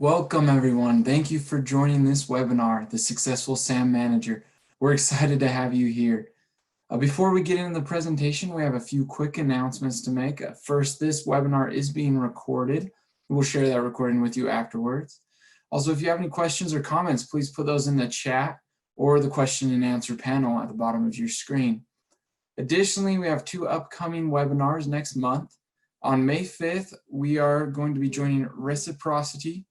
Welcome everyone. Thank you for joining this webinar, The Successful SAM Manager. We're excited to have you here. Before we get into the presentation, we have a few quick announcements to make. First, this webinar is being recorded. We'll share that recording with you afterwards. Also, if you have any questions or comments, please put those in the chat or the question and answer panel at the bottom of your screen. Additionally, we have two upcoming webinars next month. On May 5th, we are going to be joining Reciprocity,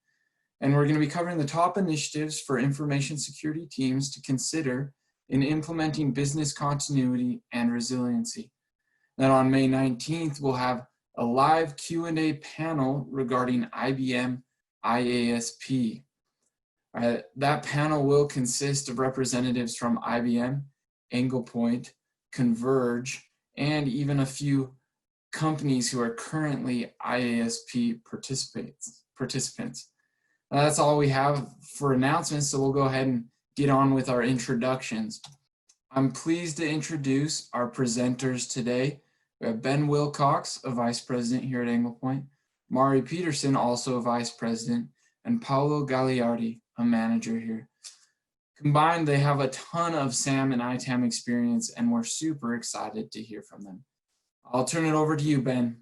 and we're going to be covering the top initiatives for information security teams to consider in implementing business continuity and resiliency. Then on May 19th, we'll have a live Q&A panel regarding IBM IASP. That panel will consist of representatives from IBM, Anglepoint, Converge, and even a few companies who are currently IASP participants. That's all we have for announcements, so we'll go ahead and get on with our introductions. I'm pleased to introduce our presenters today. We have Ben Wilcox, a Vice President here at Anglepoint, Mari Peterson, also a Vice President, and Paolo Gagliardi, a manager here. Combined, they have a ton of SAM and ITAM experience, and we're super excited to hear from them. I'll turn it over to you, Ben.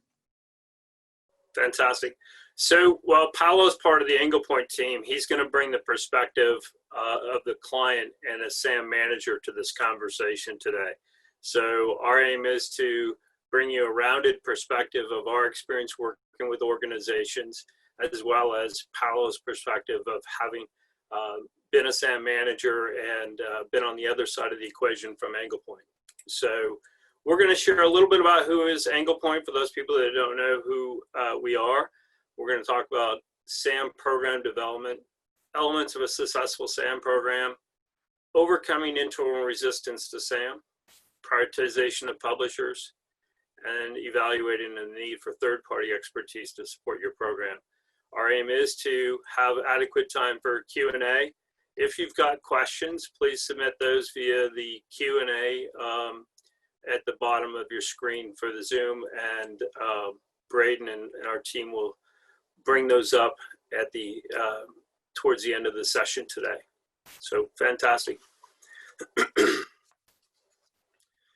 Fantastic. So while Paolo's part of the Anglepoint team, he's going to bring the perspective of the client and a SAM manager to this conversation today. So our aim is to bring you a rounded perspective of our experience working with organizations, as well as Paolo's perspective of having been a SAM manager and been on the other side of the equation from Anglepoint. So we're going to share a little bit about who is Anglepoint for those people that don't know who we are. We're going to talk about SAM program development, elements of a successful SAM program, overcoming internal resistance to SAM, prioritization of publishers, and evaluating the need for third-party expertise to support your program. Our aim is to have adequate time for Q&A. If you've got questions, please submit those via the Q&A at the bottom of your screen for the Zoom, and Braden and our team will bring those up at the towards the end of the session today. So fantastic.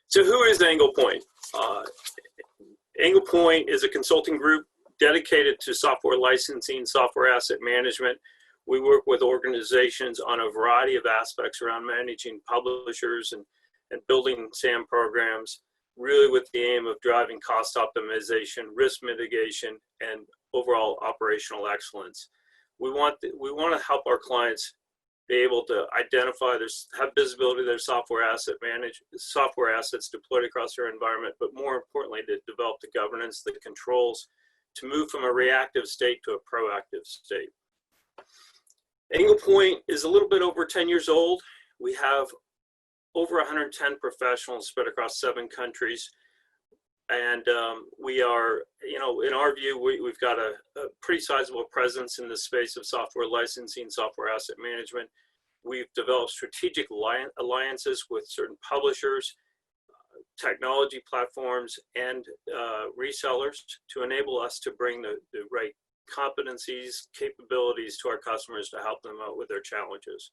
So who is Anglepoint? Anglepoint is a consulting group dedicated to software licensing, software asset management. We work with organizations on a variety of aspects around managing publishers and building SAM programs, really with the aim of driving cost optimization, risk mitigation, and overall operational excellence. We want to help our clients be able to identify, have visibility of their software assets deployed across their environment, but more importantly, to develop the governance, the controls, to move from a reactive state to a proactive state. Anglepoint is a little bit over 10 years old. We have over 110 professionals spread across 7 countries. And we are, in our view, we've got a pretty sizable presence in the space of software licensing, software asset management. We've developed strategic alliances with certain publishers, technology platforms, and resellers to enable us to bring the right competencies, capabilities to our customers to help them out with their challenges.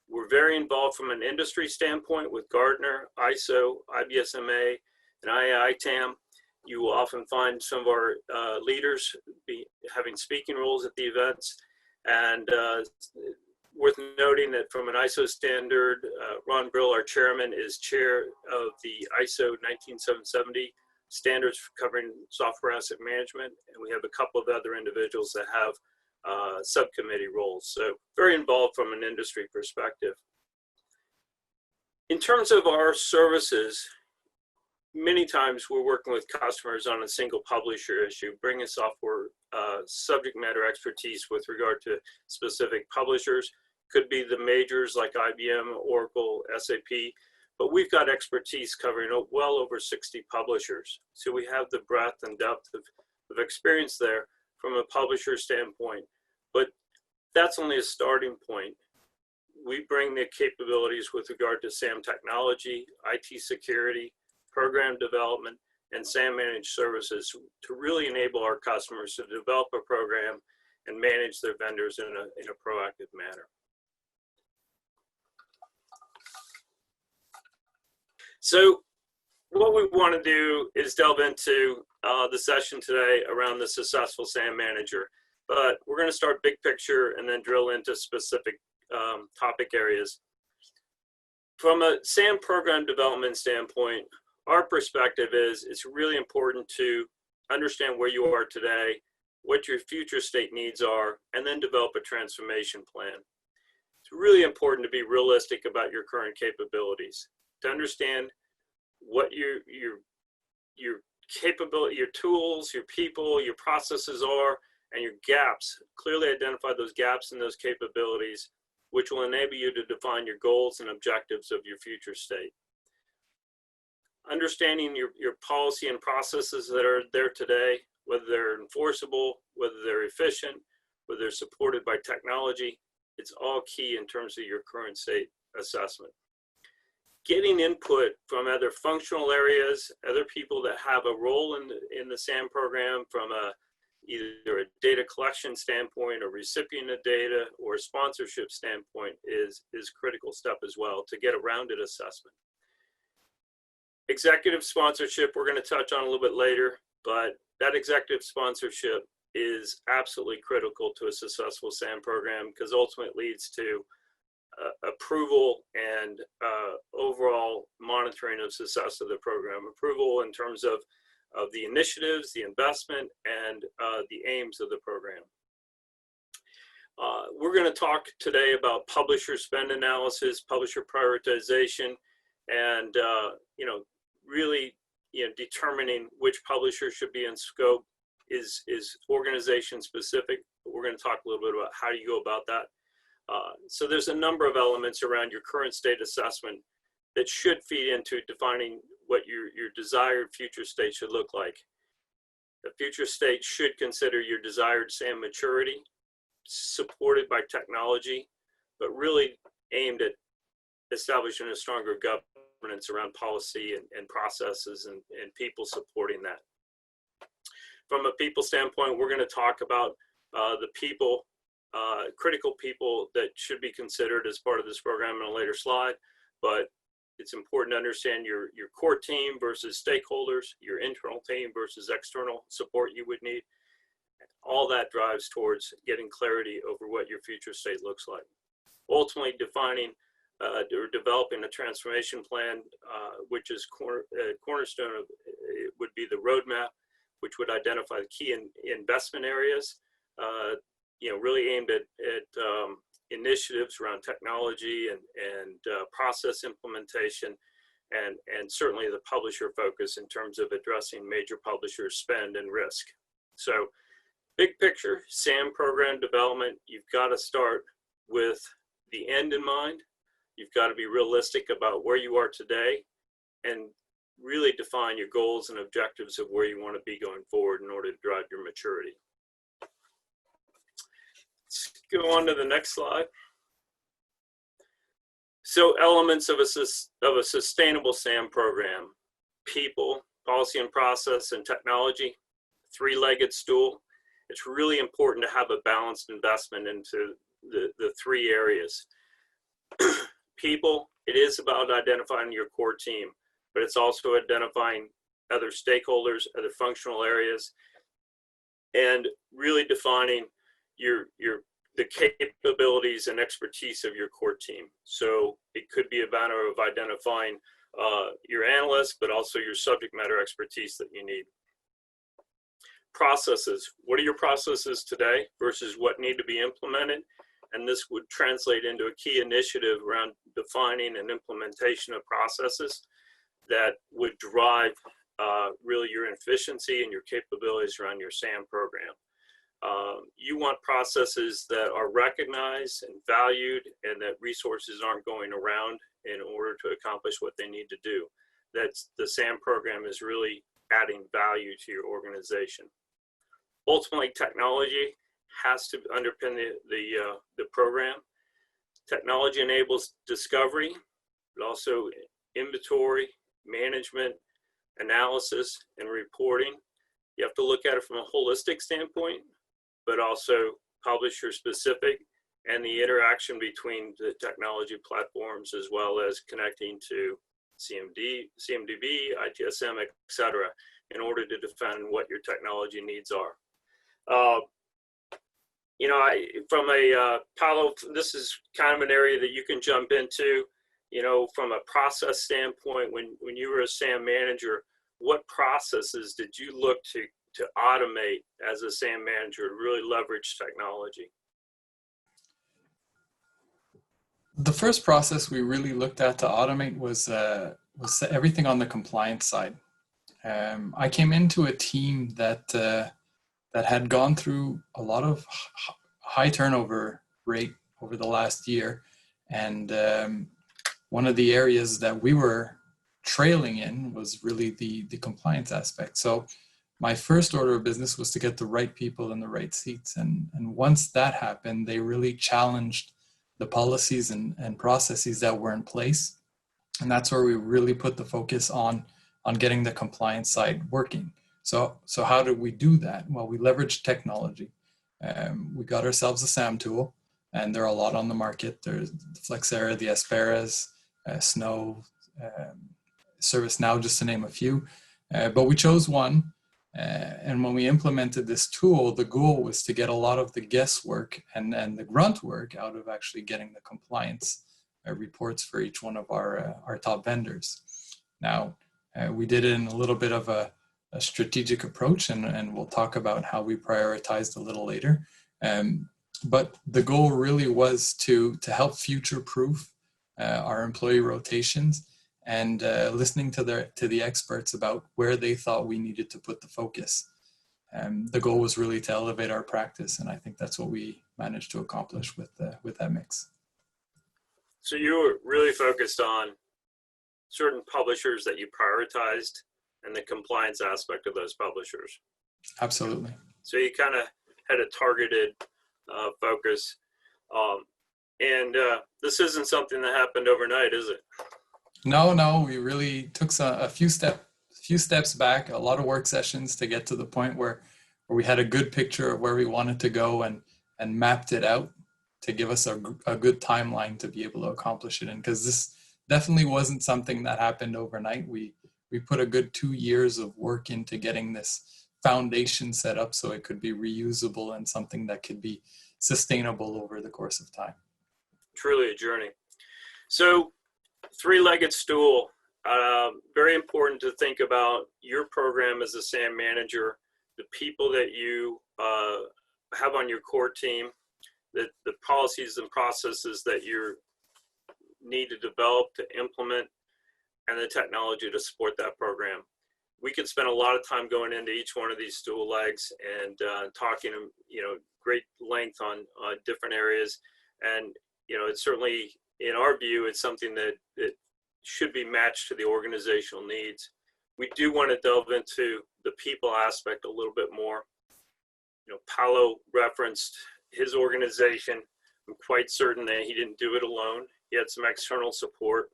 We're very involved from an industry standpoint with Gartner, ISO, IBSMA, and ITAM. You will often find some of our leaders having speaking roles at the events. And worth noting that from an ISO standard, Ron Brill, our chairman, is chair of the ISO 19770 standards covering software asset management. And we have a couple of other individuals that have subcommittee roles. So very involved from an industry perspective. In terms of our services, many times we're working with customers on a single publisher issue, bringing software subject matter expertise with regard to specific publishers. Could be the majors like IBM, Oracle, SAP, but we've got expertise covering well over 60 publishers. So we have the breadth and depth of experience there from a publisher standpoint, but that's only a starting point. We bring the capabilities with regard to SAM technology, IT security, program development, and SAM managed services to really enable our customers to develop a program and manage their vendors in a proactive manner. So what we want to do is delve into the session today around the successful SAM manager, but we're going to start big picture and then drill into specific topic areas. From a SAM program development standpoint, our perspective is it's really important to understand where you are today, what your future state needs are, and then develop a transformation plan. It's really important to be realistic about your current capabilities, to understand what your capability, your tools, your people, your processes are, and your gaps. Clearly identify those gaps and those capabilities, which will enable you to define your goals and objectives of your future state. Understanding your policy and processes that are there today, whether they're enforceable, whether they're efficient, whether they're supported by technology, it's all key in terms of your current state assessment. Getting input from other functional areas, other people that have a role in the SAM program from either a data collection standpoint, or recipient of data, or a sponsorship standpoint is critical step as well to get a rounded assessment. Executive sponsorship, we're going to touch on a little bit later, but that executive sponsorship is absolutely critical to a successful SAM program because ultimately leads to approval and overall monitoring of success of the program. Approval in terms of the initiatives, the investment, and the aims of the program. We're going to talk today about publisher spend analysis, publisher prioritization, and really determining which publisher should be in scope is organization specific. We're going to talk a little bit about how you go about that. So there's a number of elements around your current state assessment that should feed into defining what your desired future state should look like. The future state should consider your desired SAM maturity, supported by technology, but really aimed at establishing a stronger governance around policy and processes and people supporting that. From a people standpoint, we're going to talk about the people, critical people that should be considered as part of this program in a later slide, but it's important to understand your core team versus stakeholders, your internal team versus external support you would need. All that drives towards getting clarity over what your future state looks like. Ultimately defining or developing a transformation plan, which is cornerstone of it would be the roadmap, which would identify the key investment areas, really aimed at initiatives around technology and process implementation, and certainly the publisher focus in terms of addressing major publisher spend and risk. So big picture, SAM program development, you've got to start with the end in mind. You've got to be realistic about where you are today and really define your goals and objectives of where you want to be going forward in order to drive your maturity. Let's go on to the next slide. So elements of a sustainable SAM program: people, policy and process, and technology, three-legged stool. It's really important to have a balanced investment into the three areas. People, it is about identifying your core team, but it's also identifying other stakeholders, other functional areas, and really defining the capabilities and expertise of your core team. So it could be a matter of identifying your analysts, but also your subject matter expertise that you need. Processes. What are your processes today versus what need to be implemented? And this would translate into a key initiative around defining and implementation of processes that would drive really your efficiency and your capabilities around your SAM program. You want processes that are recognized and valued, and that resources aren't going around in order to accomplish what they need to do. That's the SAM program is really adding value to your organization. Ultimately, technology has to underpin the program. Technology enables discovery, but also inventory, management, analysis, and reporting. You have to look at it from a holistic standpoint, but also publisher specific, and the interaction between the technology platforms, as well as connecting to CMDB, ITSM, etc., in order to define what your technology needs are. From a Palo, this is kind of an area that you can jump into. From a process standpoint, when you were a SAM manager, what processes did you look to automate as a SAM manager to really leverage technology? The first process we really looked at to automate was everything on the compliance side. I came into a team that had gone through a lot of high turnover rate over the last year, and one of the areas that we were trailing in was really the compliance aspect. So my first order of business was to get the right people in the right seats, and once that happened, they really challenged the policies and processes that were in place, and that's where we really put the focus on getting the compliance side working. So how did we do that? Well, we leveraged technology. We got ourselves a SAM tool, and there are a lot on the market. There's the Flexera, the Asperas, Snow, ServiceNow, just to name a few. But we chose one, and when we implemented this tool, the goal was to get a lot of the guesswork and the grunt work out of actually getting the compliance reports for each one of our top vendors. Now, we did it in a little bit of a strategic approach, and we'll talk about how we prioritized a little later. But the goal really was to help future-proof our employee rotations, and listening to the experts about where they thought we needed to put the focus. The goal was really to elevate our practice, and I think that's what we managed to accomplish with that mix. So you were really focused on certain publishers that you prioritized and the compliance aspect of those publishers. Absolutely. So you kind of had a targeted focus. And this isn't something that happened overnight, is it? No, we really took a few steps back, a lot of work sessions to get to the point where we had a good picture of where we wanted to go and mapped it out to give us a good timeline to be able to accomplish it. And because this definitely wasn't something that happened overnight, we put a good 2 years of work into getting this foundation set up so it could be reusable and something that could be sustainable over the course of time. Truly a journey. So, three-legged stool. Very important to think about your program as a SAM manager, the people that you have on your core team, the policies and processes that you need to develop to implement, and the technology to support that program. We could spend a lot of time going into each one of these stool legs and talking, great length on different areas. And, it's certainly, in our view, it's something that should be matched to the organizational needs. We do want to delve into the people aspect a little bit more. Paolo referenced his organization. I'm quite certain that he didn't do it alone. He had some external support.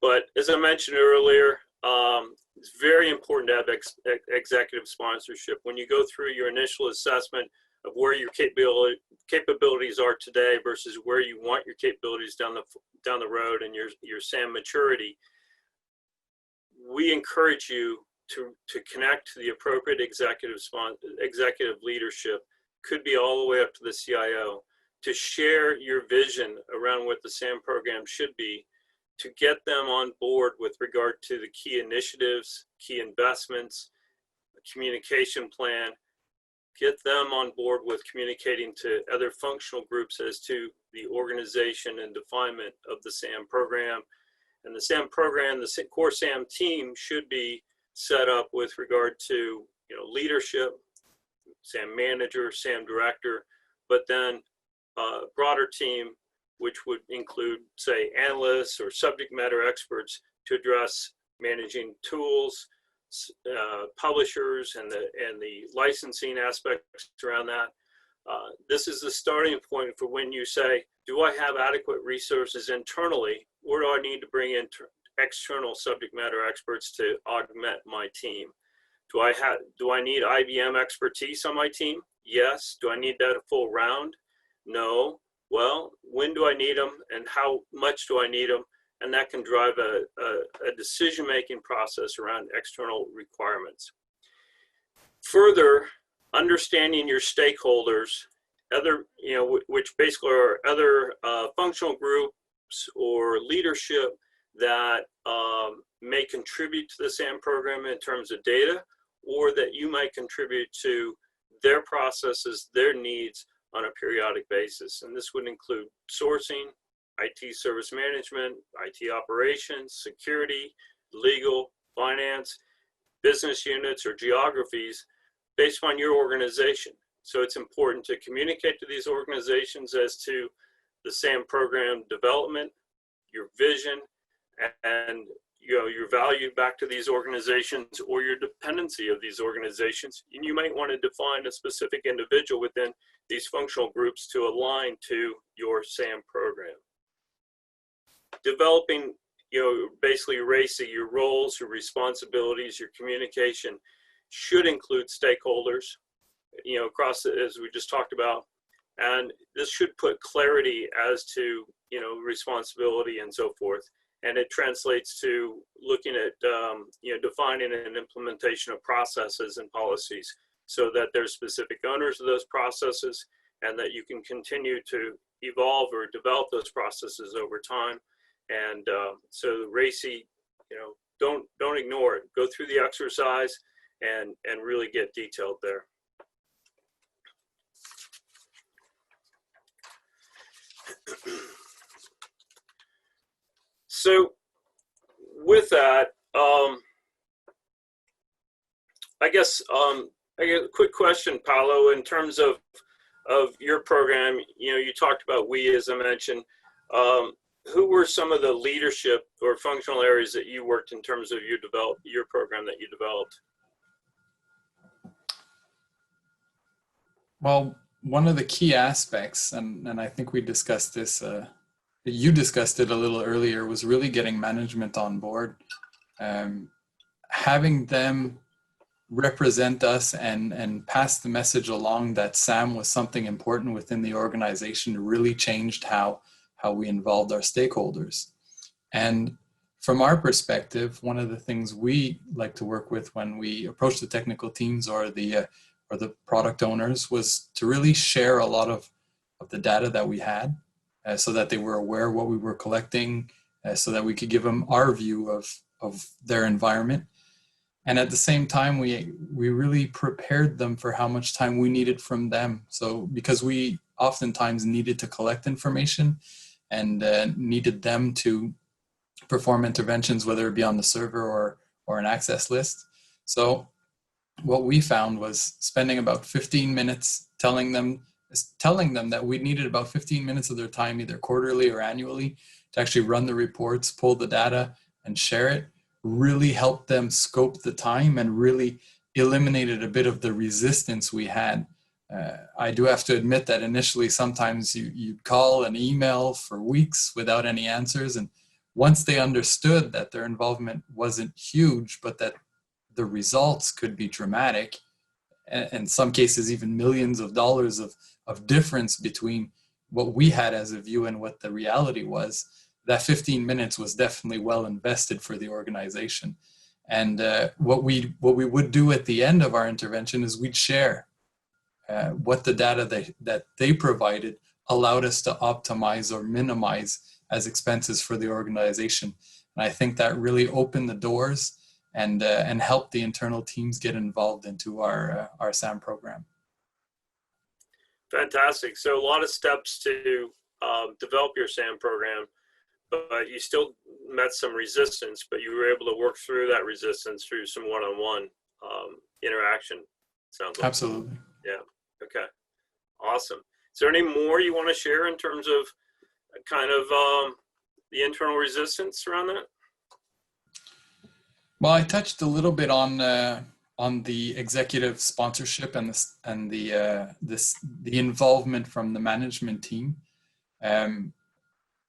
But as I mentioned earlier, it's very important to have executive sponsorship. When you go through your initial assessment of where your capabilities are today versus where you want your capabilities down the road and your SAM maturity, we encourage you to connect to the appropriate executive leadership. Could be all the way up to the CIO, to share your vision around what the SAM program should be, to get them on board with regard to the key initiatives, key investments, communication plan, get them on board with communicating to other functional groups as to the organization and definement of the SAM program. And the SAM program, the core SAM team should be set up with regard to leadership, SAM manager, SAM director, but then a broader team, which would include, say, analysts or subject matter experts to address managing tools, publishers, and the licensing aspects around that. This is the starting point for when you say, do I have adequate resources internally, or do I need to bring in external subject matter experts to augment my team? Do I need IBM expertise on my team? Yes. Do I need that a full round? No. Well, when do I need them and how much do I need them? And that can drive a decision-making process around external requirements. Further, understanding your stakeholders, which basically are other functional groups or leadership that may contribute to the SAM program in terms of data, or that you might contribute to their processes, their needs on a periodic basis. And this would include sourcing, IT service management, IT operations, security, legal, finance, business units, or geographies based on your organization. So it's important to communicate to these organizations as to the SAM program development, your vision, and your value back to these organizations or your dependency of these organizations. And you might want to define a specific individual within these functional groups to align to your SAM program. Developing, basically RACI, your roles, your responsibilities, your communication should include stakeholders, across, as we just talked about. And this should put clarity as to, responsibility and so forth. And it translates to looking at, defining an implementation of processes and policies so that there's specific owners of those processes and that you can continue to evolve or develop those processes over time. And so RACI, don't ignore it. Go through the exercise and really get detailed there. So with that, I guess I get a quick question, Paolo, in terms of your program. You talked about we, as I mentioned. Who were some of the leadership or functional areas that you worked in terms of your program that you developed? Well, one of the key aspects, and I think we discussed this, you discussed it a little earlier, was really getting management on board. Having them represent us and pass the message along that SAM was something important within the organization really changed how we involved our stakeholders. And from our perspective, one of the things we like to work with when we approach the technical teams or the product owners was to really share a lot of the data that we had so that they were aware of what we were collecting, so that we could give them our view of their environment. And at the same time, we really prepared them for how much time we needed from them. So because we oftentimes needed to collect information and needed them to perform interventions, whether it be on the server or an access list. So what we found was spending about 15 minutes telling them that we needed about 15 minutes of their time, either quarterly or annually, to actually run the reports, pull the data, and share it, really helped them scope the time and really eliminated a bit of the resistance we had. I do have to admit that initially, sometimes you'd call and email for weeks without any answers. And once they understood that their involvement wasn't huge, but that the results could be dramatic, and in some cases, even millions of dollars of difference between what we had as a view and what the reality was, that 15 minutes was definitely well invested for the organization. And what we would do at the end of our intervention is we'd share what the data that they provided allowed us to optimize or minimize as expenses for the organization. And I think that really opened the doors and helped the internal teams get involved into our SAM program. Fantastic. So a lot of steps to develop your SAM program, but you still met some resistance, but you were able to work through that resistance through some one-on-one interaction. Sounds like. Absolutely. Yeah. Okay. Awesome. Is there any more you want to share in terms of kind of the internal resistance around that? Well, I touched a little bit on the executive sponsorship and the involvement from the management team.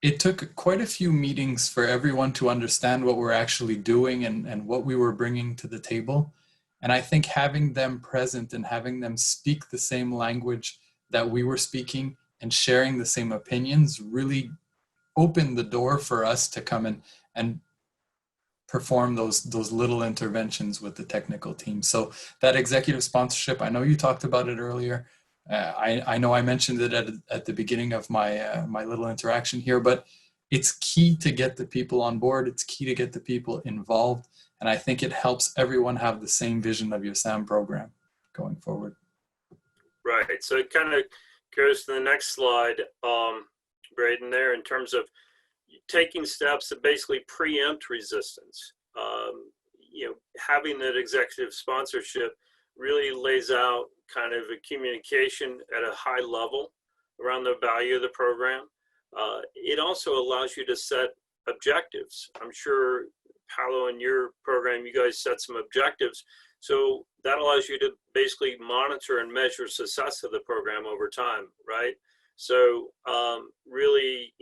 It took quite a few meetings for everyone to understand what we're actually doing and what we were bringing to the table. And I think having them present and having them speak the same language that we were speaking and sharing the same opinions really opened the door for us to come in and perform those little interventions with the technical team. So that executive sponsorship, I know you talked about it earlier. I know I mentioned it at the beginning of my my little interaction here, but it's key to get the people on board. It's key to get the people involved, and I think it helps everyone have the same vision of your SAM program going forward. Right. So it kind of goes to the next slide, Braden, there in terms of taking steps to basically preempt resistance. Having that executive sponsorship really lays out kind of a communication at a high level around the value of the program. It also allows you to set objectives. I'm sure, Paolo, in your program, you guys set some objectives. So that allows you to basically monitor and measure success of the program over time, right? So really,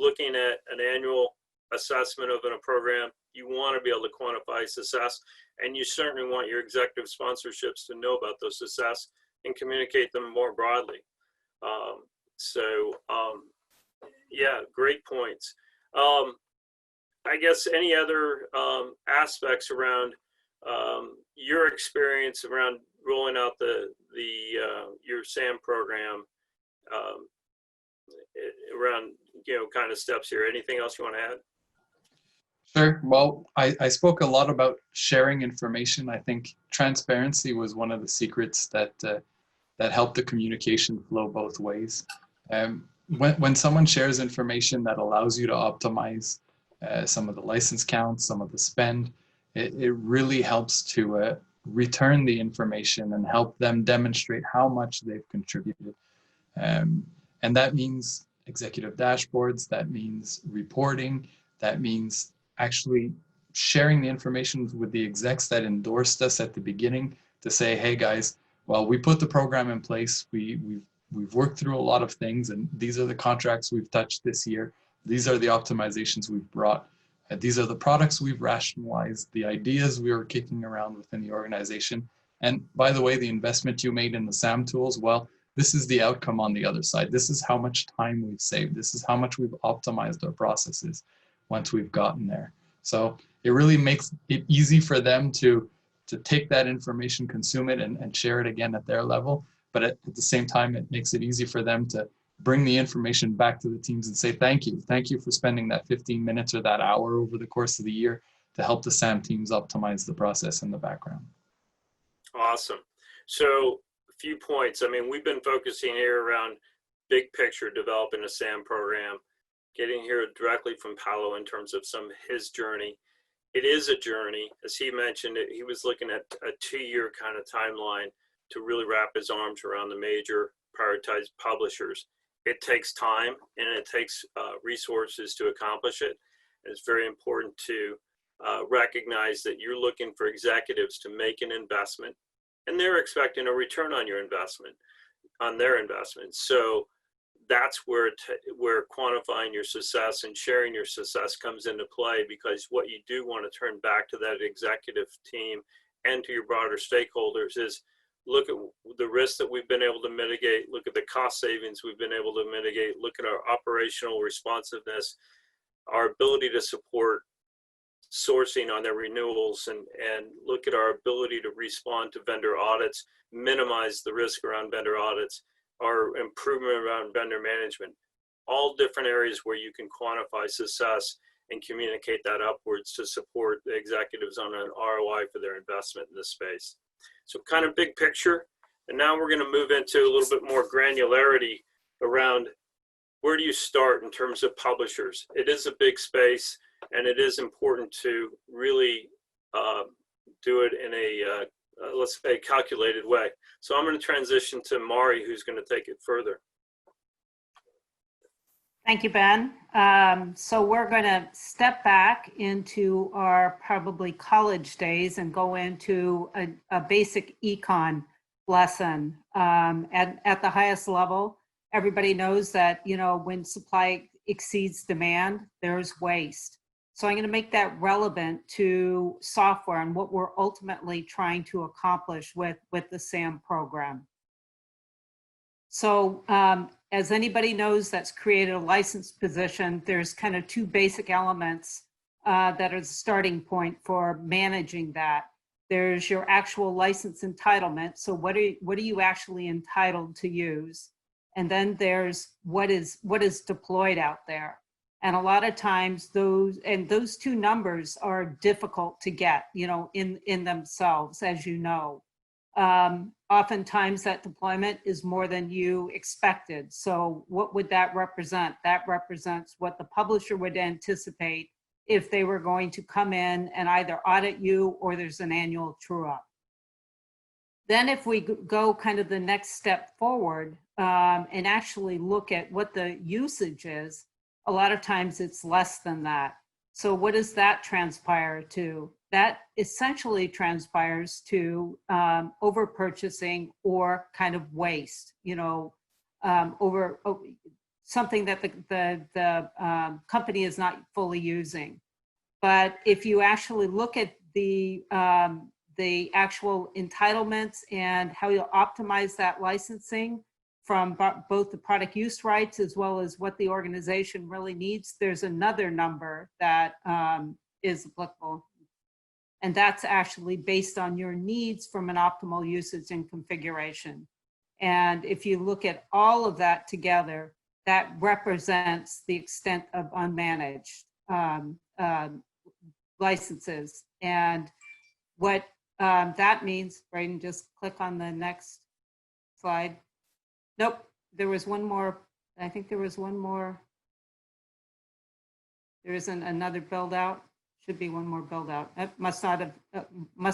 looking at an annual assessment of a program, you want to be able to quantify success, and you certainly want your executive sponsorships to know about those success and communicate them more broadly. Yeah, great points. I guess any other aspects around your experience around rolling out your SAM program around kind of steps here? Anything else you want to add? Sure. Well, I spoke a lot about sharing information. I think transparency was one of the secrets that helped the communication flow both ways. When someone shares information that allows you to optimize some of the license counts, some of the spend, it really helps to return the information and help them demonstrate how much they've contributed. And that means executive dashboards, that means reporting, that means actually sharing the information with the execs that endorsed us at the beginning to say, hey guys, well, we put the program in place, we've worked through a lot of things, and these are the contracts we've touched this year, these are the optimizations we've brought, these are the products we've rationalized, the ideas we were kicking around within the organization, and by the way, the investment you made in the SAM tools, well, this is the outcome on the other side. This is how much time we've saved. This is how much we've optimized our processes once we've gotten there. So it really makes it easy for them to take that information, consume it, and share it again at their level. But at the same time, it makes it easy for them to bring the information back to the teams and say, thank you. Thank you for spending that 15 minutes or that hour over the course of the year to help the SAM teams optimize the process in the background. Awesome. So a few points. I mean, we've been focusing here around big picture, developing a SAM program, getting here directly from Paolo in terms of some of his journey. It is a journey. As he mentioned, he was looking at a 2-year kind of timeline to really wrap his arms around the major prioritized publishers. It takes time and it takes resources to accomplish it. And it's very important to recognize that you're looking for executives to make an investment, and they're expecting a return on your investment, on their investment. So that's where quantifying your success and sharing your success comes into play, because what you do want to turn back to that executive team and to your broader stakeholders is look at the risks that we've been able to mitigate, look at the cost savings we've been able to mitigate, look at our operational responsiveness, our ability to support sourcing on their renewals, and look at our ability to respond to vendor audits, minimize the risk around vendor audits, our improvement around vendor management, all different areas where you can quantify success and communicate that upwards to support the executives on an ROI for their investment in this space. So kind of big picture. And now we're going to move into a little bit more granularity around where do you start in terms of publishers. It is a big space, and it is important to really do it in a, let's say, calculated way. So I'm going to transition to Mari, who's going to take it further. Thank you, Ben. So we're going to step back into our probably college days and go into a basic econ lesson. At the highest level, everybody knows that, when supply exceeds demand, there's waste. So I'm going to make that relevant to software and what we're ultimately trying to accomplish with the SAM program. So as anybody knows that's created a license position, there's kind of two basic elements that are the starting point for managing that. There's your actual license entitlement. So what are you actually entitled to use? And then there's what is deployed out there. And a lot of times those two numbers are difficult to get, you know, in themselves, as you know. Oftentimes that deployment is more than you expected. So what would that represent? That represents what the publisher would anticipate if they were going to come in and either audit you or there's an annual true up. Then if we go kind of the next step forward and actually look at what the usage is, a lot of times it's less than that. So what does that transpire to? That essentially transpires to over purchasing or kind of waste, you know, something that the company is not fully using. But if you actually look at the actual entitlements and how you optimize that licensing from both the product use rights as well as what the organization really needs, there's another number that is applicable. And that's actually based on your needs from an optimal usage and configuration. And if you look at all of that together, that represents the extent of unmanaged licenses. And what that means, Braden, just click on the next slide. Nope, there was one more. I think there was one more. There isn't another build out. Should be one more build out. That must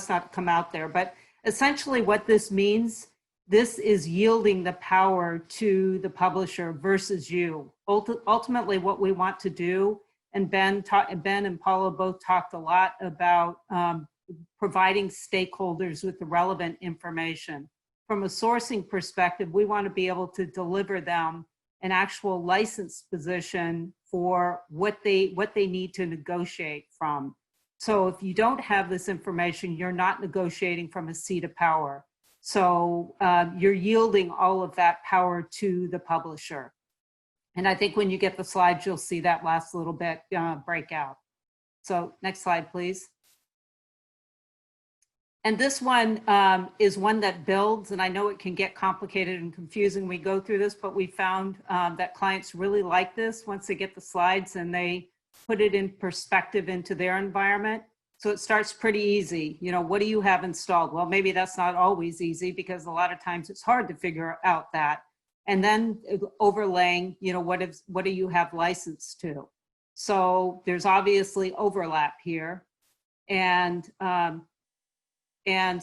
not come out there. But essentially what this means, this is yielding the power to the publisher versus you. Ultimately what we want to do, and Ben and Paula both talked a lot about providing stakeholders with the relevant information. From a sourcing perspective, we want to be able to deliver them an actual license position for what they need to negotiate from. So if you don't have this information, you're not negotiating from a seat of power. So you're yielding all of that power to the publisher. And I think when you get the slides, you'll see that last little bit break out. So next slide, please. And this one is one that builds, and I know it can get complicated and confusing when we go through this, but we found that clients really like this once they get the slides and they put it in perspective into their environment. So it starts pretty easy. You know, what do you have installed? Well, maybe that's not always easy because a lot of times it's hard to figure out that. And then overlaying, you know, what do you have licensed to? So there's obviously overlap here. And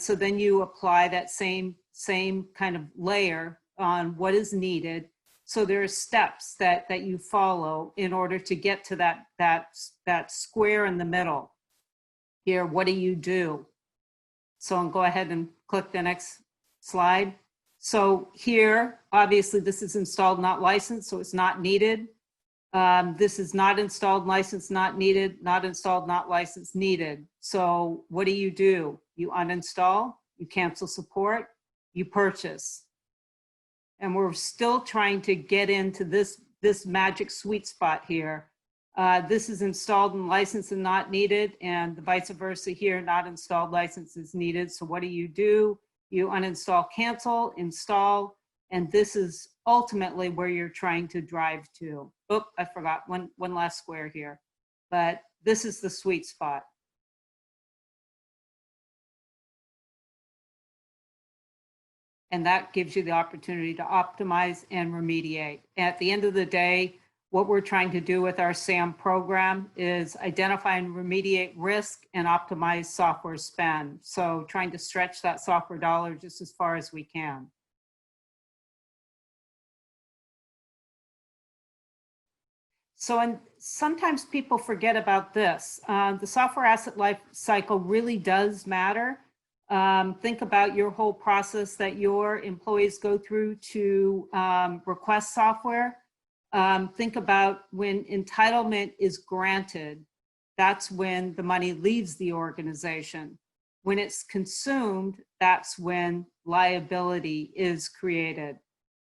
so then you apply that same kind of layer on what is needed. So there are steps that you follow in order to get to that square in the middle. Here, what do you do? So I'll go ahead and click the next slide. So here, obviously this is installed, not licensed, so it's not needed. This is not installed, licensed, not needed, not installed, not licensed, needed. So what do? You uninstall, you cancel support, you purchase. And we're still trying to get into this magic sweet spot here. This is installed and licensed and not needed, and the vice versa here, not installed, licensed is needed. So what do? You uninstall, cancel, install, and this is ultimately where you're trying to drive to. Oh, I forgot one last square here, but this is the sweet spot. And that gives you the opportunity to optimize and remediate. At the end of the day, what we're trying to do with our SAM program is identify and remediate risk and optimize software spend. So trying to stretch that software dollar just as far as we can. So, and sometimes people forget about this. The software asset life cycle really does matter. Think about your whole process that your employees go through to request software. Think about when entitlement is granted, that's when the money leaves the organization. When it's consumed, that's when liability is created.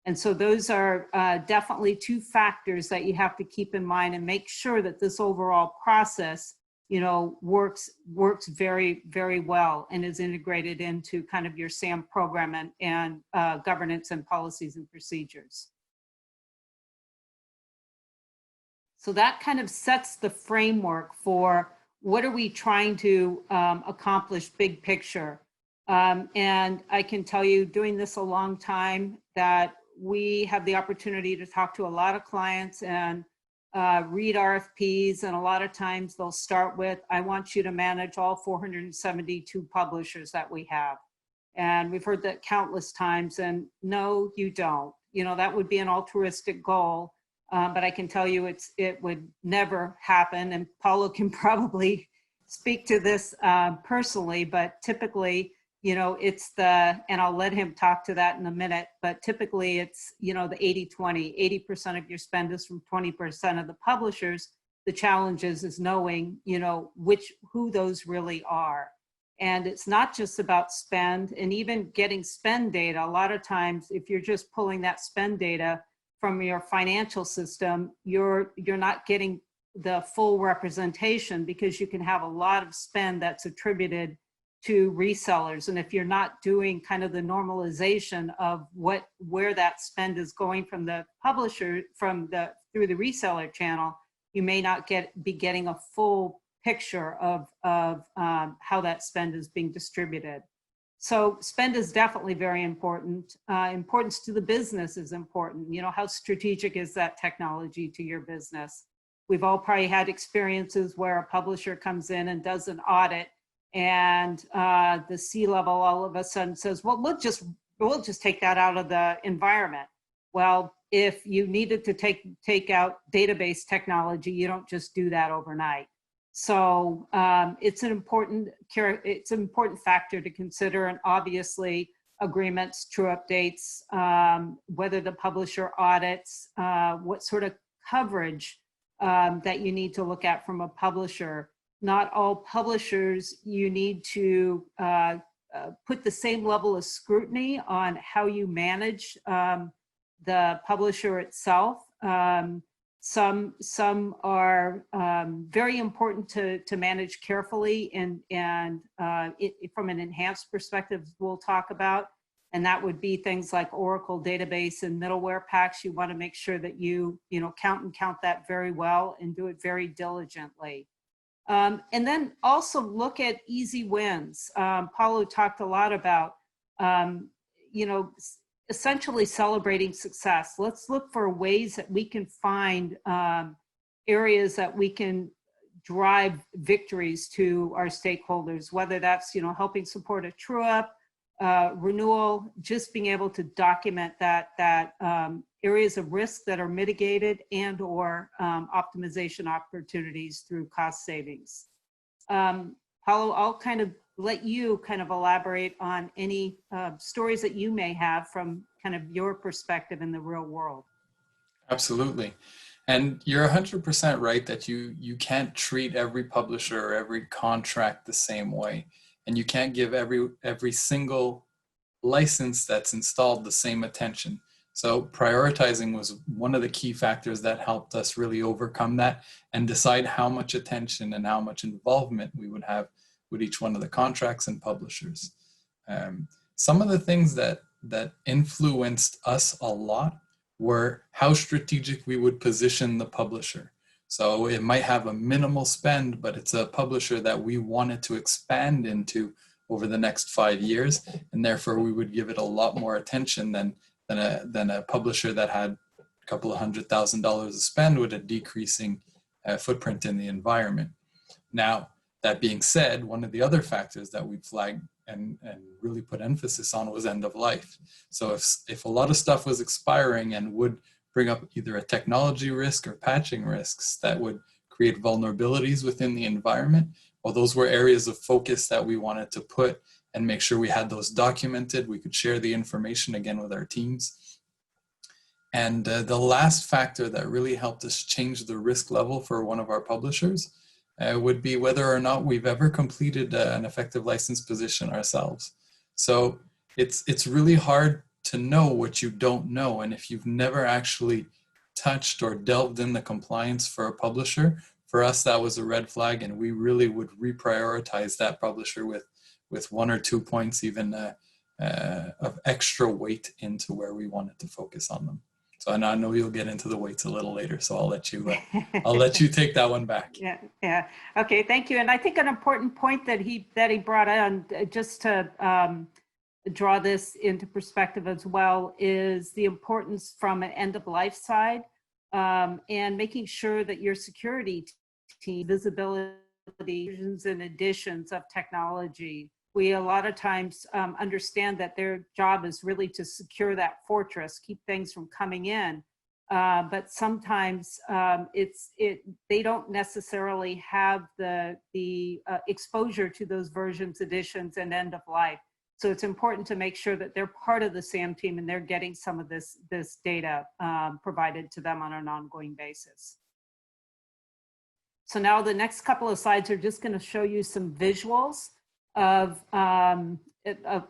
And so those are definitely two factors that you have to keep in mind and make sure that this overall process, you know, works very, very well and is integrated into kind of your SAM program and governance and policies and procedures. So that kind of sets the framework for what are we trying to accomplish big picture. And I can tell you, doing this a long time, that we have the opportunity to talk to a lot of clients and read RFPs, and a lot of times they'll start with, I want you to manage all 472 publishers that we have. And we've heard that countless times, and no, you don't. You know, that would be an altruistic goal, but I can tell you it would never happen, and Paulo can probably speak to this personally, but typically, you know, it's and I'll let him talk to that in a minute, but typically it's, you know, the 80-20, 80% of your spend is from 20% of the publishers. The challenge is knowing, you know, who those really are. And it's not just about spend, and even getting spend data. A lot of times, if you're just pulling that spend data from your financial system, you're not getting the full representation, because you can have a lot of spend that's attributed to resellers. And if you're not doing kind of the normalization of where that spend is going from the publisher, through the reseller channel, you may not be getting a full picture of how that spend is being distributed. So spend is definitely very important. Importance to the business is important. You know, how strategic is that technology to your business? We've all probably had experiences where a publisher comes in and does an audit, and the C-level all of a sudden says, well, we'll just take that out of the environment. Well, if you needed to take out database technology, you don't just do that overnight. So it's an important factor to consider, and obviously agreements, true updates, whether the publisher audits, what sort of coverage that you need to look at from a publisher. Not all publishers, you need to put the same level of scrutiny on how you manage the publisher itself. Some are very important to manage carefully, and from an enhanced perspective, we'll talk about, and that would be things like Oracle database and middleware packs. You want to make sure that you count that very well and do it very diligently. And then also look at easy wins. Paulo talked a lot about, essentially celebrating success. Let's look for ways that we can find areas that we can drive victories to our stakeholders, whether that's, helping support a true-up, renewal, just being able to document that areas of risk that are mitigated and or optimization opportunities through cost savings. Paulo, I'll kind of let you kind of elaborate on any stories that you may have from kind of your perspective in the real world. Absolutely. And you're 100% right that you can't treat every publisher or every contract the same way. And you can't give every single license that's installed the same attention. So prioritizing was one of the key factors that helped us really overcome that and decide how much attention and how much involvement we would have with each one of the contracts and publishers. Some of the things that influenced us a lot were how strategic we would position the publisher. So it might have a minimal spend, but it's a publisher that we wanted to expand into over the next 5 years, and therefore we would give it a lot more attention than a publisher that had a couple of $100,000 of spend with a decreasing footprint in the environment. Now, that being said, one of the other factors that we flagged and really put emphasis on was end of life. So if a lot of stuff was expiring and would bring up either a technology risk or patching risks that would create vulnerabilities within the environment, well, those were areas of focus that we wanted to put and make sure we had those documented. We could share the information again with our teams. And the last factor that really helped us change the risk level for one of our publishers would be whether or not we've ever completed an effective license position ourselves. So it's really hard to know what you don't know. And if you've never actually touched or delved in the compliance for a publisher, for us, that was a red flag, and we really would reprioritize that publisher with 1 or 2 points even of extra weight into where we wanted to focus on them. So I know you'll get into the weights a little later, so I'll let you take that one back. Yeah. Okay, thank you. And I think an important point that he brought on, just to draw this into perspective as well, is the importance from an end of life side, and making sure that your security team, visibility, and additions of technology. We a lot of times understand that their job is really to secure that fortress, keep things from coming in. But sometimes they don't necessarily have the exposure to those versions, additions, and end of life. So it's important to make sure that they're part of the SAM team and they're getting some of this data provided to them on an ongoing basis. So now the next couple of slides are just going to show you some visuals of a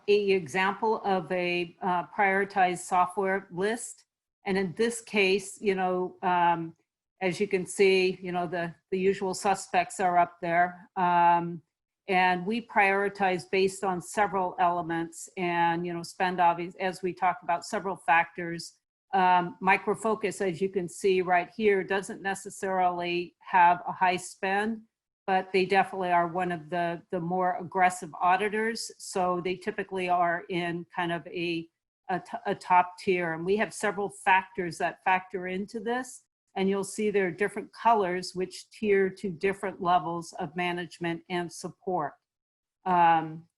example of a prioritized software list. And in this case, as you can see, the usual suspects are up there. And we prioritize based on several elements, and, spend, obvious, as we talked about, several factors. Micro Focus, as you can see right here, doesn't necessarily have a high spend, but they definitely are one of the more aggressive auditors. So they typically are in kind of a top tier. And we have several factors that factor into this. And you'll see there are different colors which tier to different levels of management and support.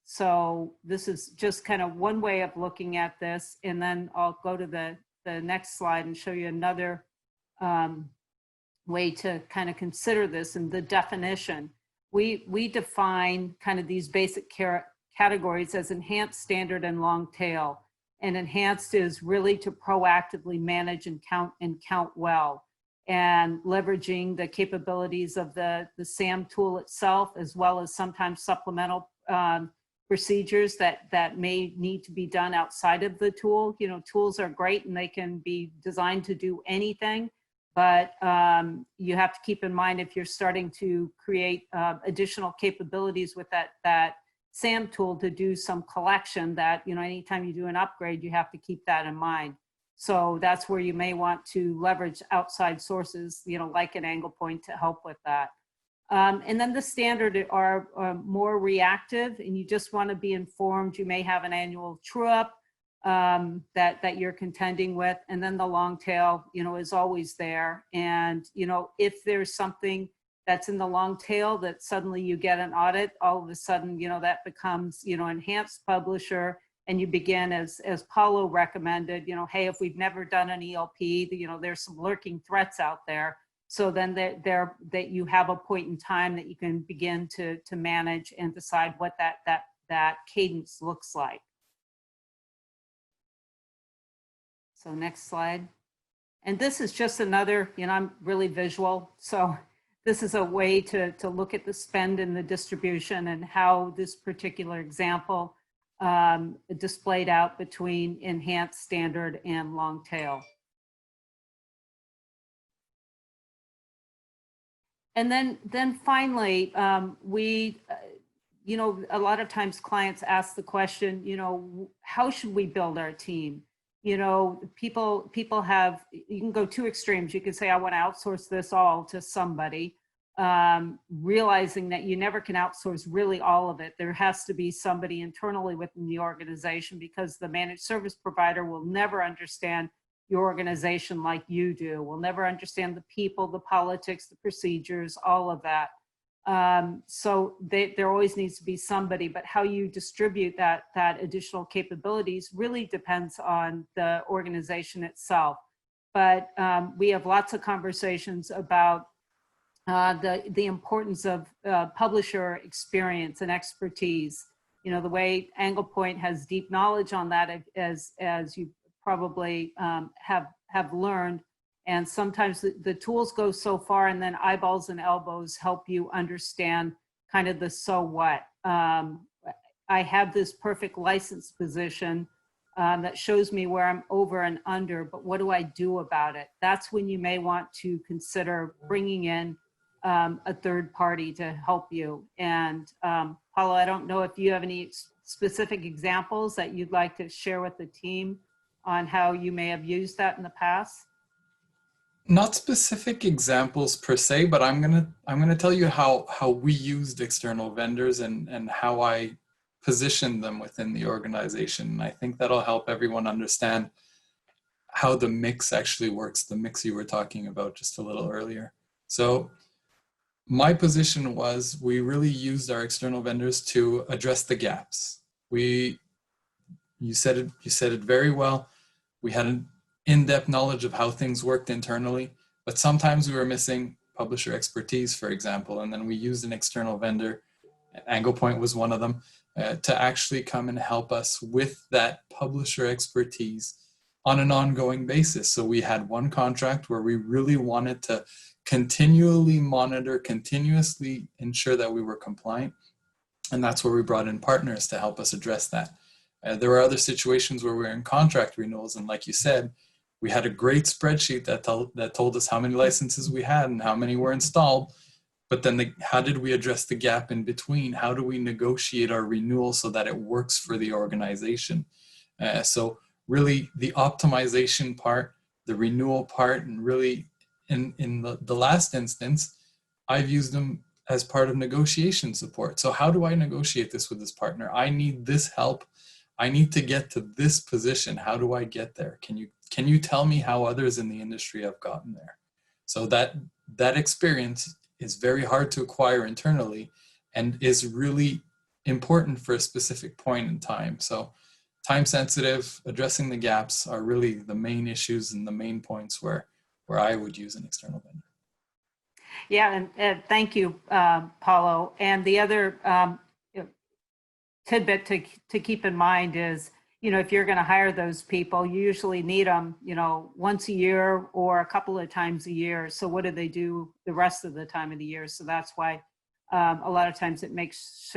So this is just kind of one way of looking at this. And then I'll go to the next slide and show you another way to kind of consider this. And the definition, we define kind of these basic categories as enhanced, standard, and long tail. And enhanced is really to proactively manage and count well, and leveraging the capabilities of the SAM tool itself, as well as sometimes supplemental procedures that may need to be done outside of the tool. Tools are great and they can be designed to do anything, but you have to keep in mind, if you're starting to create additional capabilities with that SAM tool to do some collection, that anytime you do an upgrade, you have to keep that in mind. So that's where you may want to leverage outside sources, like an Anglepoint, to help with that. And then the standard are more reactive, and you just want to be informed. You may have an annual true-up that you're contending with, and then the long tail, is always there. And if there's something that's in the long tail that suddenly you get an audit, all of a sudden, that becomes, enhanced publisher, and you begin, as Paulo recommended, hey, if we've never done an ELP, there's some lurking threats out there. So then that you have a point in time that you can begin to manage and decide what that cadence looks like. So next slide. And this is just another, I'm really visual, so this is a way to look at the spend and the distribution and how this particular example displayed out between enhanced, standard, and long tail. And then finally, we, a lot of times clients ask the question, how should we build our team? People have, you can go two extremes. You can say, I want to outsource this all to somebody, realizing that you never can outsource really all of it. There has to be somebody internally within the organization, because the managed service provider will never understand your organization like you do. Will never understand the people, the politics, the procedures, all of that. So there always needs to be somebody, but how you distribute that additional capabilities really depends on the organization itself. But we have lots of conversations about the importance of publisher experience and expertise. The way Anglepoint has deep knowledge on that, as you probably have learned, And sometimes the tools go so far, and then eyeballs and elbows help you understand kind of the so what. I have this perfect license position that shows me where I'm over and under, but what do I do about it? That's when you may want to consider bringing in a third party to help you. And Paula, I don't know if you have any specific examples that you'd like to share with the team on how you may have used that in the past. Not specific examples per se, but I'm gonna tell you how we used external vendors and how I positioned them within the organization. And I think that'll help everyone understand how the mix actually works, the mix you were talking about just a little earlier. So my position was we really used our external vendors to address the gaps. You said it very well. We had an in-depth knowledge of how things worked internally, but sometimes we were missing publisher expertise, for example, and then we used an external vendor, Anglepoint was one of them, to actually come and help us with that publisher expertise on an ongoing basis. So we had one contract where we really wanted to continually monitor, continuously ensure that we were compliant, and that's where we brought in partners to help us address that. There were other situations where we were in contract renewals, and like you said, we had a great spreadsheet that told us how many licenses we had and how many were installed. But then how did we address the gap in between? How do we negotiate our renewal so that it works for the organization? So really the optimization part, the renewal part, and really in the last instance, I've used them as part of negotiation support. So how do I negotiate this with this partner? I need this help. I need to get to this position. How do I get there? Can you tell me how others in the industry have gotten there? So that experience is very hard to acquire internally and is really important for a specific point in time. So time sensitive, addressing the gaps are really the main issues and the main points where I would use an external vendor. Yeah, and thank you, Paulo. And the other tidbit to keep in mind is, if you're going to hire those people, you usually need them, once a year or a couple of times a year. So what do they do the rest of the time of the year? So that's why a lot of times it makes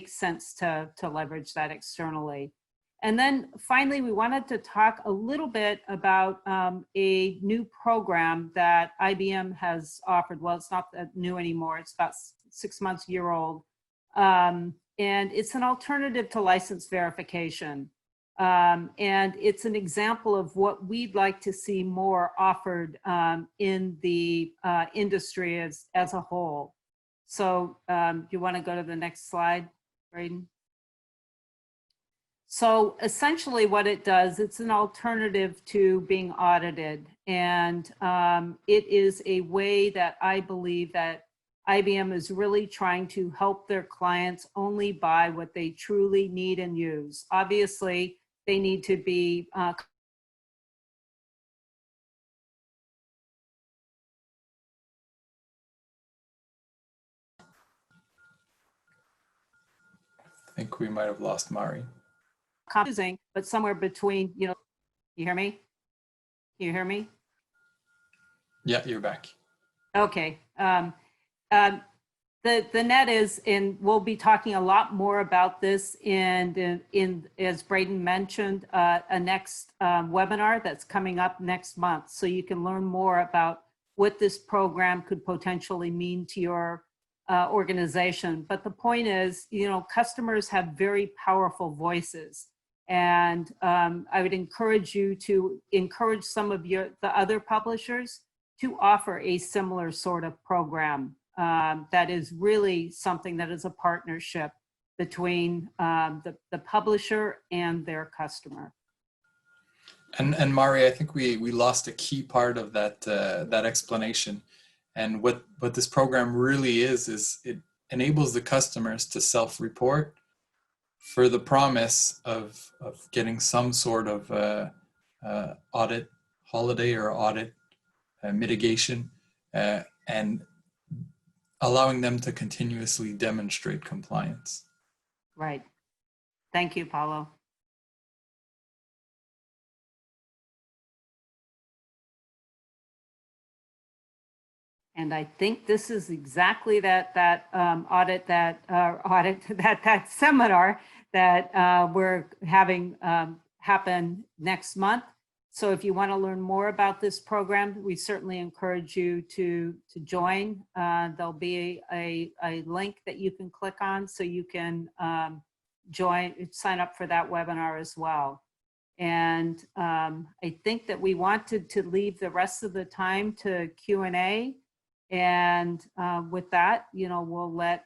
sense to leverage that externally. And then finally, we wanted to talk a little bit about a new program that IBM has offered. Well, it's not that new anymore. It's about 6 months, year old. And it's an alternative to license verification. And it's an example of what we'd like to see more offered in the industry as a whole. So do you want to go to the next slide, Braden? So essentially what it does, it's an alternative to being audited. And it is a way that I believe that IBM is really trying to help their clients only buy what they truly need and use. Obviously, they need to be I think we might have lost Mari. confusing, but somewhere between, you hear me? Can you hear me? Yeah, you're back. Okay. The net is, and we'll be talking a lot more about this in as Braden mentioned, a next webinar that's coming up next month. So you can learn more about what this program could potentially mean to your organization. But the point is, customers have very powerful voices. And I would encourage you to encourage some of the other publishers to offer a similar sort of program that is really something that is a partnership between the publisher and their customer. And Mari, I think we lost a key part of that explanation. And what this program really is it enables the customers to self-report for the promise of getting some sort of audit holiday or audit mitigation and allowing them to continuously demonstrate compliance. Right. Thank you, Paulo. And I think this is exactly that seminar that we're having happen next month. So if you want to learn more about this program, we certainly encourage you to join. There'll be a link that you can click on so you can sign up for that webinar as well. And I think that we wanted to leave the rest of the time to Q&A. And with that, we'll let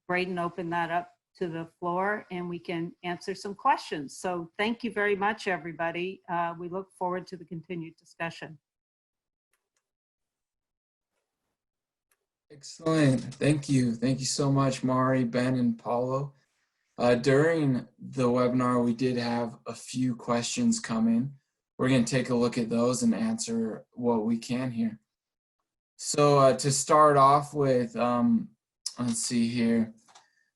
Braden open that up to the floor and we can answer some questions. So thank you very much, everybody. We look forward to the continued discussion. Excellent. Thank you. Thank you so much, Mari, Ben, and Paulo. During the webinar, we did have a few questions come in. We're going to take a look at those and answer what we can here. So to start off with, let's see here.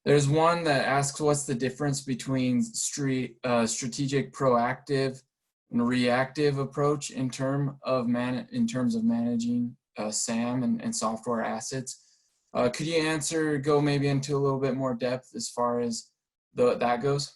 There's one that asks, what's the difference between strategic proactive and reactive approach in terms of managing SAM and software assets? Could you go maybe into a little bit more depth as far as that goes?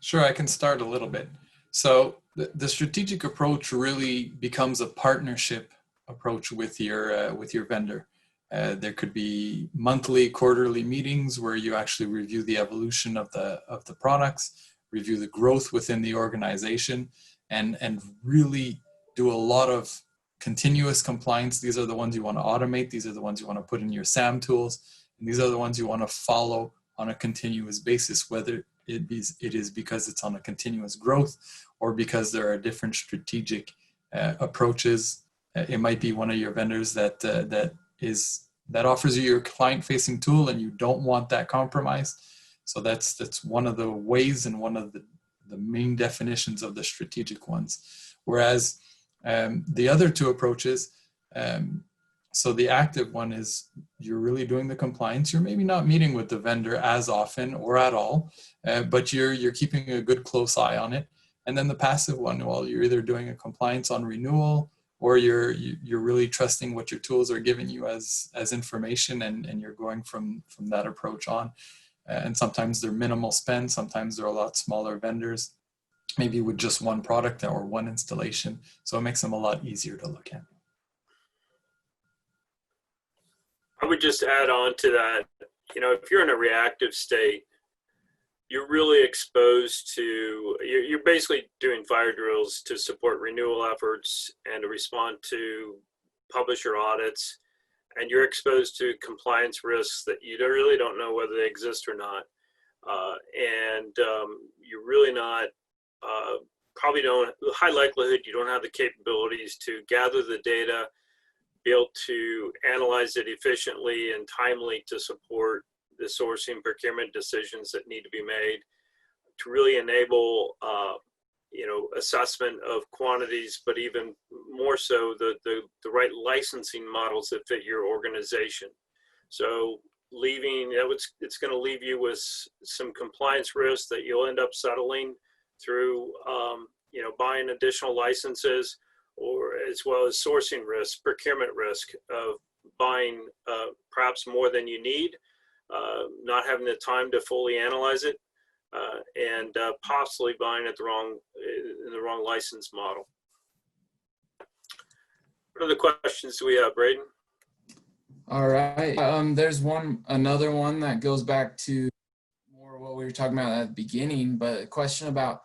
Sure, I can start a little bit. So the strategic approach really becomes a partnership approach with your vendor. There could be monthly, quarterly meetings where you actually review the evolution of the products, review the growth within the organization, and really do a lot of continuous compliance. These are the ones you want to automate. These are the ones you want to put in your SAM tools. And these are the ones you want to follow on a continuous basis, whether it is because it's on a continuous growth or because there are different strategic approaches. It might be one of your vendors that offers you your client-facing tool and you don't want that compromised. So that's one of the ways and one of the main definitions of the strategic ones. Whereas the other two approaches, so the active one is you're really doing the compliance. You're maybe not meeting with the vendor as often or at all, but you're keeping a good close eye on it. And then the passive one, well, you're either doing a compliance on renewal or you're really trusting what your tools are giving you as information, and you're going from that approach on. And sometimes they're minimal spend, sometimes they're a lot smaller vendors, maybe with just one product or one installation. So it makes them a lot easier to look at. I would just add on to that, if you're in a reactive state, you're really exposed to, you're basically doing fire drills to support renewal efforts and to respond to publisher audits. And you're exposed to compliance risks that you really don't know whether they exist or not. You're really not, probably don't, high likelihood you don't have the capabilities to gather the data, be able to analyze it efficiently and timely to support the sourcing procurement decisions that need to be made, to really enable assessment of quantities, but even more so the right licensing models that fit your organization. So it's going to leave you with some compliance risks that you'll end up settling through buying additional licenses, or as well as sourcing risk, procurement risk of buying perhaps more than you need, not having the time to fully analyze it, and possibly buying it in the wrong license model. What other questions do we have, Braden? All right. There's another one that goes back to more what we were talking about at the beginning, but a question about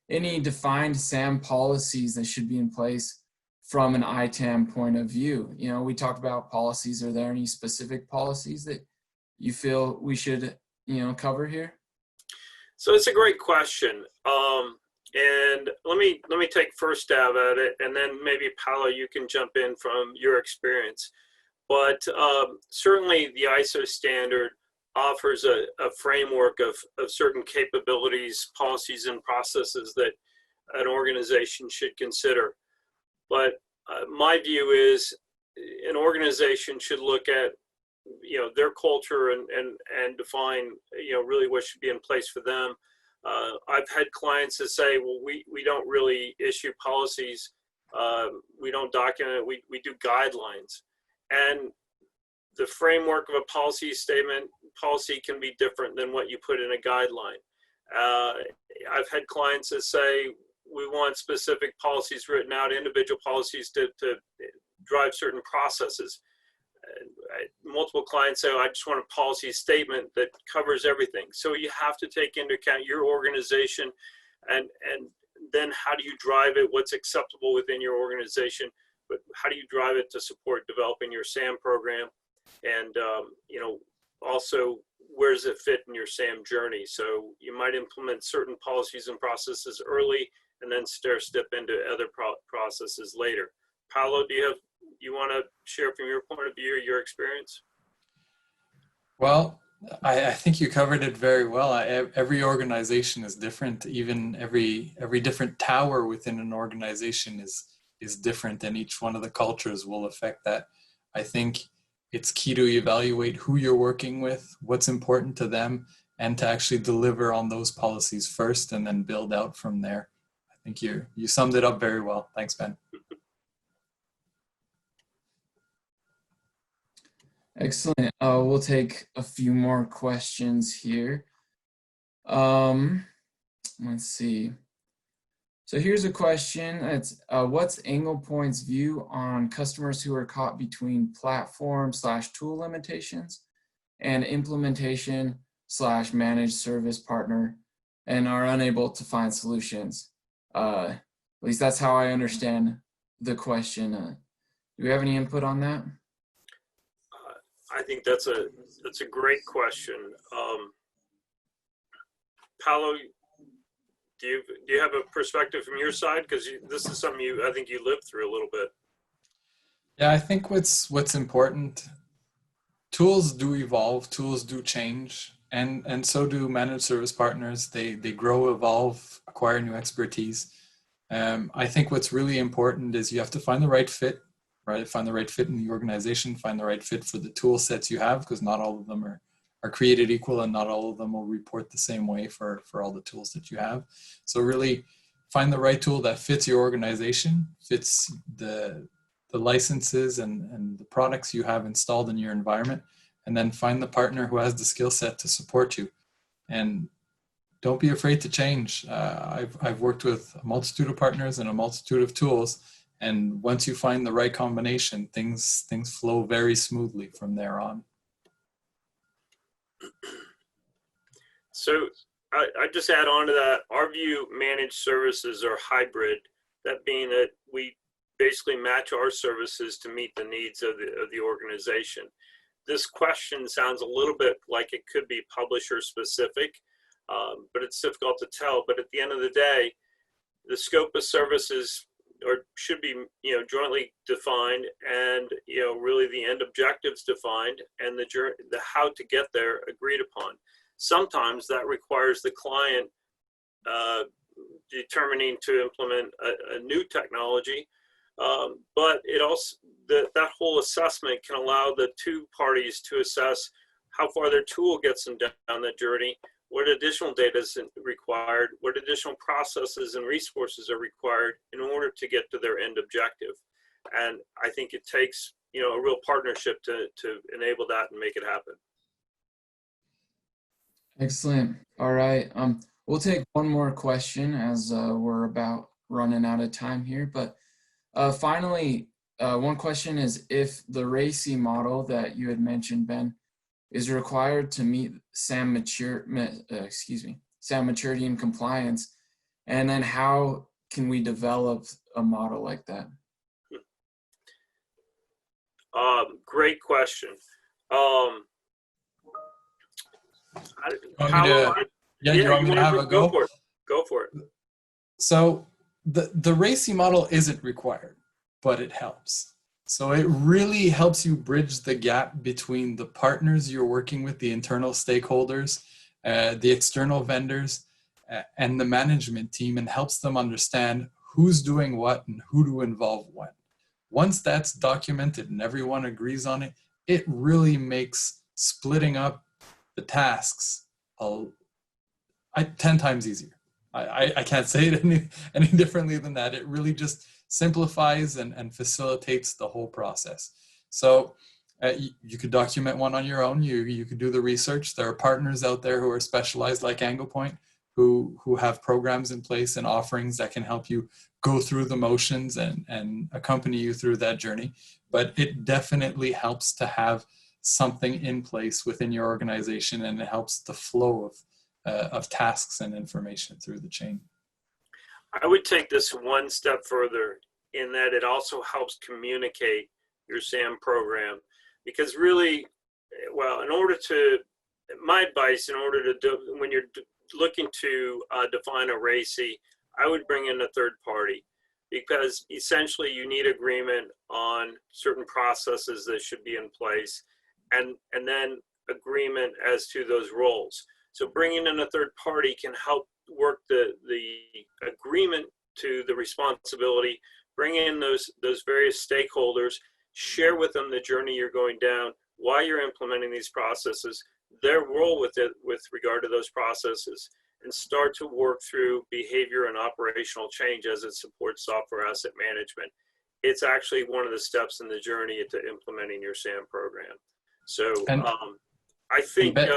any defined SAM policies that should be in place from an ITAM point of view. We talked about policies. Are there any specific policies that you feel we should, cover here? So it's a great question. And let me take first stab at it, and then maybe Paolo, you can jump in from your experience. But certainly the ISO standard offers a framework of certain capabilities, policies, and processes that an organization should consider. But my view is an organization should look at their culture and define really what should be in place for them. I've had clients that say, well, we don't really issue policies We don't document it. We do guidelines. And the framework of a policy statement, policy can be different than what you put in a guideline. I've had clients that say, we want specific policies written out, individual policies to drive certain processes. Multiple clients say, I just want a policy statement that covers everything. So you have to take into account your organization and then how do you drive it, what's acceptable within your organization, but how do you drive it to support developing your SAM program? And, also, where does it fit in your SAM journey? So you might implement certain policies and processes early and then stair-step into other processes later. Paolo, do you want to share from your point of view, your experience? Well, I think you covered it very well. Every organization is different. Even every different tower within an organization is different, and each one of the cultures will affect that. I think it's key to evaluate who you're working with, what's important to them, and to actually deliver on those policies first and then build out from there. I think you summed it up very well. Thanks, Ben. Excellent. We'll take a few more questions here. Let's see. So here's a question. It's what's Anglepoint's view on customers who are caught between platform/tool limitations and implementation/managed service partner and are unable to find solutions? At least that's how I understand the question. Do you have any input on that? I think that's a great question. Paolo, do you have a perspective from your side? Because this is something I think you lived through a little bit. Yeah, I think what's important, tools do evolve, tools do change, and so do managed service partners. They grow, evolve, acquire new expertise. I think what's really important is you have to find the right fit, right? Find the right fit in the organization, find the right fit for the tool sets you have, because not all of them are created equal and not all of them will report the same way for all the tools that you have. So really find the right tool that fits your organization, fits the licenses and the products you have installed in your environment, and then find the partner who has the skill set to support you. And don't be afraid to change. I've worked with a multitude of partners and a multitude of tools, and once you find the right combination, things flow very smoothly from there on. So I just add on to that, our view, managed services are hybrid, that being that we basically match our services to meet the needs of the organization. This question sounds a little bit like it could be publisher specific, but it's difficult to tell. But at the end of the day, the scope of services should be jointly defined, and really the end objectives defined, and the how to get there agreed upon. Sometimes that requires the client determining to implement a new technology, but it also that whole assessment can allow the two parties to assess how far their tool gets them down that journey, what additional data is required, what additional processes and resources are required in order to get to their end objective. And I think it takes a real partnership to enable that and make it happen. Excellent. All right. We'll take one more question as we're about running out of time here. But finally, one question is, if the RACI model that you had mentioned, Ben, is required to meet SAM maturity and compliance, and then how can we develop a model like that? Great question. You want me to have a go? Go for it. So the RACI model isn't required, but it helps. So it really helps you bridge the gap between the partners you're working with, the internal stakeholders, the external vendors, and the management team, and helps them understand who's doing what and who to involve when. Once that's documented and everyone agrees on it, it really makes splitting up the tasks 10 times easier. I can't say it any differently than that. It really just simplifies and facilitates the whole process. So you could document one on your own. You could do the research. There are partners out there who are specialized like Anglepoint who have programs in place and offerings that can help you go through the motions and accompany you through that journey. But it definitely helps to have something in place within your organization, and it helps the flow of tasks and information through the chain. I would take this one step further in that it also helps communicate your SAM program, because really, well, my advice, in order to do, when you're looking to define a RACI, I would bring in a third party, because essentially you need agreement on certain processes that should be in place, and then agreement as to those roles. So bringing in a third party can help work the agreement to the responsibility, bring in those various stakeholders, share with them the journey you're going down, why you're implementing these processes, their role with it with regard to those processes, and start to work through behavior and operational change as it supports software asset management. It's actually one of the steps in the journey to implementing your SAM program. So I think, Ben,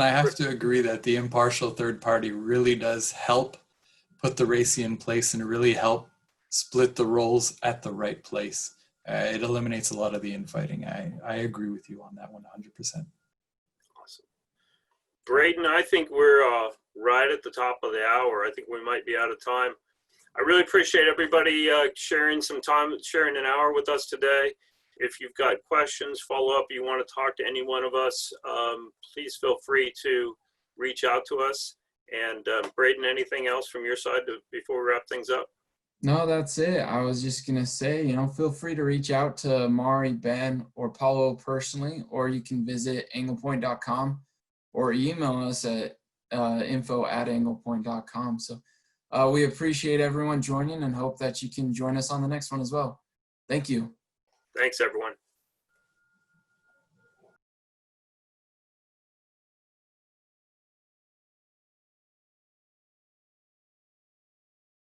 I have to agree that the impartial third party really does help put the RACI in place and really help split the roles at the right place. It eliminates a lot of the infighting. I agree with you on that 100%. Awesome. Braden, I think we're right at the top of the hour. I think we might be out of time. I really appreciate everybody sharing some time, sharing an hour with us today. If you've got questions, follow up, you want to talk to any one of us, please feel free to reach out to us. And Braden, anything else from your side before we wrap things up? No, that's it. I was just going to say, feel free to reach out to Mari, Ben, or Paulo personally, or you can visit anglepoint.com or email us at info@anglepoint.com. So we appreciate everyone joining and hope that you can join us on the next one as well. Thank you. Thanks, everyone.